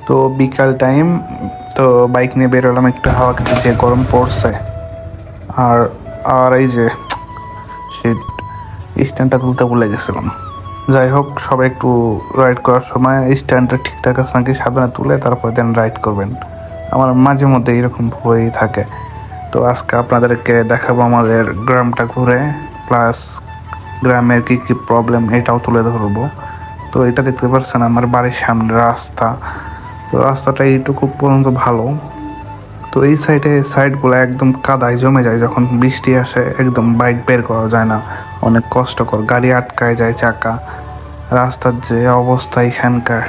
তো বিকাল টাইম, তো বাইক নিয়ে বেরোলাম একটু হাওয়া খেতে, যে গরম পড়ছে। আর আর এই যে শিট, স্ট্যান্ডটা তুলতে ভুলে গেছিলাম। যাই হোক, সবাই একটু রাইড করার সময় স্ট্যান্ডটা ঠিকঠাক আছে নাকি সাবধানে তুলে তারপর দেন রাইড করবেন। আমার মাঝে মধ্যে এরকম হয়েই থাকে। তো আজকে আপনাদেরকে দেখাবো আমাদের গ্রামটা ঘুরে, প্লাস গ্রামের কী কী প্রবলেম এটাও তুলে ধরবো। তো এটা দেখতে পাচ্ছেন আমার বাড়ির সামনে রাস্তা। তো রাস্তাটা এইটুকু পর্যন্ত ভালো। তো এই সাইডগুলো একদম কাদায় জমে যায়, যখন বৃষ্টি আসে একদম বাইক বের করা যায় না, অনেক কষ্টকর, গাড়ি আটকায় যায় চাকা। রাস্তার যে অবস্থা এখানকার,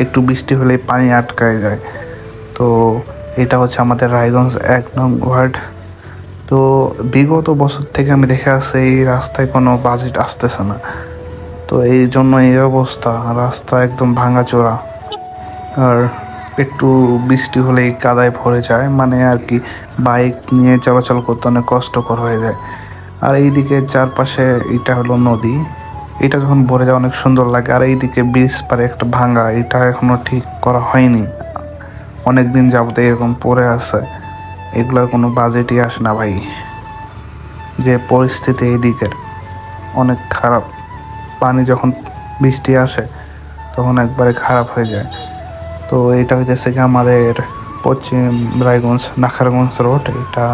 একটু বৃষ্টি হলেই পানি আটকায় যায়। তো এটা হচ্ছে আমাদের রায়গঞ্জ 1 নং ওয়ার্ড। তো বিগত বছর থেকে আমি দেখে আসছি এই রাস্তায় কোনো বাজেট আসতেছে না। তো এই জন্য এই অবস্থা, রাস্তা একদম ভাঙাচোরা। আর একটু বৃষ্টি হলেই কাদায় ভরে যায়, মানে আর কি বাইক নিয়ে চলাচল করতে অনেক কষ্টকর হয়ে যায়। আর এইদিকে চারপাশে এটা হলো নদী, এটা যখন ভরে যায় অনেক সুন্দর লাগে। আর এইদিকে ব্রিজ পারে একটা ভাঙা, এটা এখনো ঠিক করা হয়নি, অনেক দিন যাবত এরকম পড়ে আছে। এগুলোর কোনো বাজেটই আসে না ভাই। যে পরিস্থিতি এইদিকের অনেক খারাপ, পানি যখন বৃষ্টি আসে তখন একবারে খারাপ হয়ে যায়। তো এটা হইতেছে কি আমাদের পশ্চিম রায়গঞ্জ নাখারগঞ্জ রোড, এটা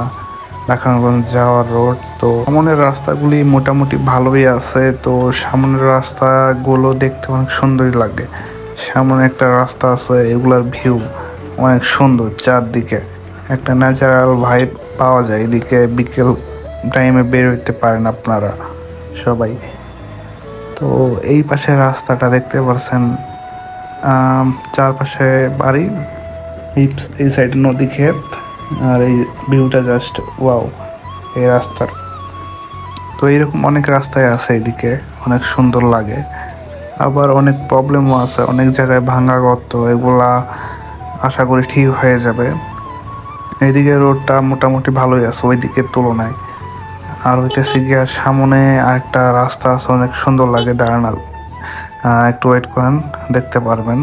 নাখারগঞ্জ যাওয়ার রোড। তো সামনের রাস্তাগুলি মোটামুটি ভালোই আছে। তো সামনের রাস্তাগুলো দেখতে অনেক সুন্দরই লাগে। সামনে একটা রাস্তা আছে, এগুলার ভিউ অনেক সুন্দর, চারদিকে একটা ন্যাচারাল ভাইব পাওয়া যায়। এদিকে বিকেল টাইমে বের হইতে পারেন আপনারা সবাই। তো এই পাশে রাস্তাটা দেখতে পাচ্ছেন, চারপাশে বাড়ি, এই এই সাইডে নদী, ক্ষেত, আর এই ভিউটা জাস্ট ওয়াও এই রাস্তার। তো এইরকম অনেক রাস্তায় আছে এদিকে, অনেক সুন্দর লাগে। আবার অনেক প্রবলেমও আছে, অনেক জায়গায় ভাঙা গর্ত, এগুলা আশা করি ঠিক হয়ে যাবে। এইদিকে রোডটা মোটামুটি ভালোই আছে ওই দিকের তুলনায়। আর হইতেছে গিয়া সামনে আরেকটা রাস্তা আছে, অনেক সুন্দর লাগে, দাঁড়ান একটু ওয়েট করেন, দেখতে পারবেন।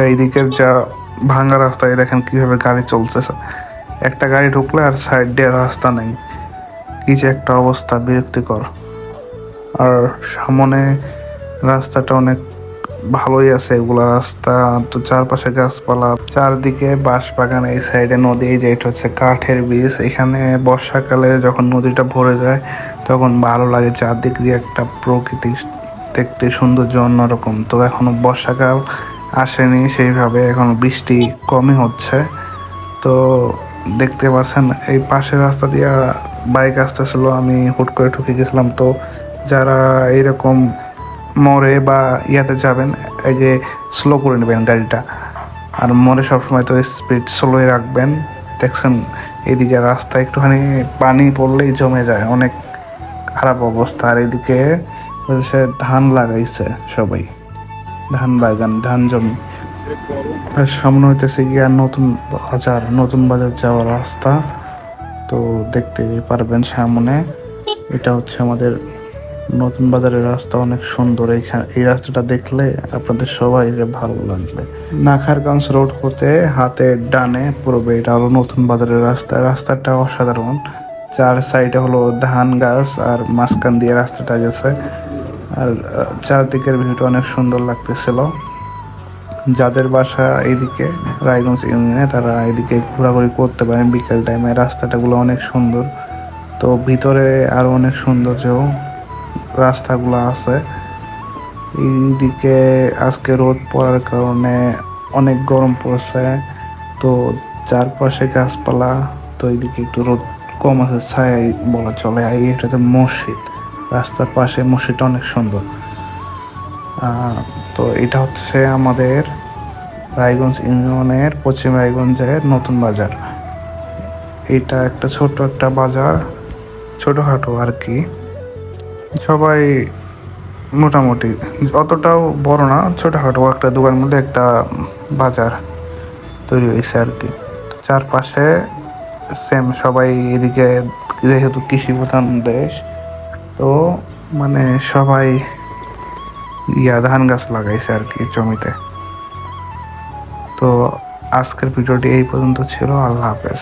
এইদিকের যা ভাঙা রাস্তায় দেখেন কিভাবে গাড়ি চলতেছে, একটা গাড়ি ঢুকলে আর সাইড দিয়ে রাস্তা নেই, কি যে একটা অবস্থা, বিরক্তিকর। আর সামনে রাস্তাটা অনেক ভালোই আছে, এগুলা রাস্তা। তো চারপাশে গাছপালা, চারদিকে বাঁশ বাগান, এই সাইডে নদী, এই যে এটা হচ্ছে কাঠের ব্রিজ। এখানে বর্ষাকালে যখন নদীটা ভরে যায় তখন ভালো লাগে, চারদিক দিয়ে একটা প্রকৃতি দেখতে সৌন্দর্য অন্যরকম। তো এখনো বর্ষাকাল আসেনি সেইভাবে, এখন বৃষ্টি কমই হচ্ছে। তো দেখতে পাচ্ছেন এই পাশের রাস্তা দিয়ে বাইক আসতেছিল, আমি হুট করে ঢুকে গেছিলাম। তো যারা এইরকম মোড়ে বা ইয়াতে যাবেন, এই যে স্লো করে নেবেন গাড়িটা, আর মোড়ে সবসময় তো স্পিড স্লোই রাখবেন। দেখছেন এইদিকে রাস্তা একটুখানি পানি পড়লেই জমে যায়, অনেক খারাপ অবস্থা। আর এদিকে সে ধান লাগাইছে সবাই, ধান বাগান, ধান জমি। আর সামনে হইতেছে গিয়া নতুন বাজার যাওয়ার রাস্তা। তো দেখতে পারবেন সামনে, এটা হচ্ছে আমাদের নতুন বাজারের রাস্তা, অনেক সুন্দর। এই রাস্তাটা দেখলে আপনাদের সবাই ভালো লাগবে। নাখারগঞ্জ রোড হতে হাতের ডানে পড়বে, এটা হলো নতুন বাজারের রাস্তা। রাস্তাটা অসাধারণ, চার সাইডে হলো ধান গাছ আর মাঝখান দিয়ে রাস্তাটা গেছে। আর চারদিকের ভিউটা অনেক সুন্দর লাগতেছিল। যাদের বাসা এইদিকে রায়গঞ্জ ইউনিয়নে, তারা এদিকে ঘোরাঘুরি করতে পারেন বিকেল টাইমে, রাস্তাটাগুলো অনেক সুন্দর। তো ভিতরে আরো অনেক সৌন্দর্য রাস্তাগুলো আছে। এইদিকে আজকে রোদ পড়ার কারণে অনেক গরম পড়ছে। তো চারপাশে গাছপালা, তো এইদিকে একটু রোদ কম আছে, ছায় বলা চলে। আর এটাতে মসজিদ, রাস্তার পাশে মসজিদটা অনেক সুন্দর। তো এটা হচ্ছে আমাদের রায়গঞ্জ ইউনিয়নের পশ্চিম রায়গঞ্জের নতুন বাজার। এটা একটা ছোট একটা বাজার, ছোটখাটো আর কি। সবাই মোটামুটি, অতটাও বড় না, ছোটখাটো একটা দোকানের মধ্যে একটা বাজার তৈরি হয়েছে আর কি। তো চারপাশে সেম সবাই, এদিকে যেহেতু কৃষি প্রধান দেশ, তো মানে সবাই ধান গাছ লাগাইছে আর কি জমিতে। তো আজকের ভিডিওটি এই পর্যন্ত ছিল। আল্লাহ হাফেজ।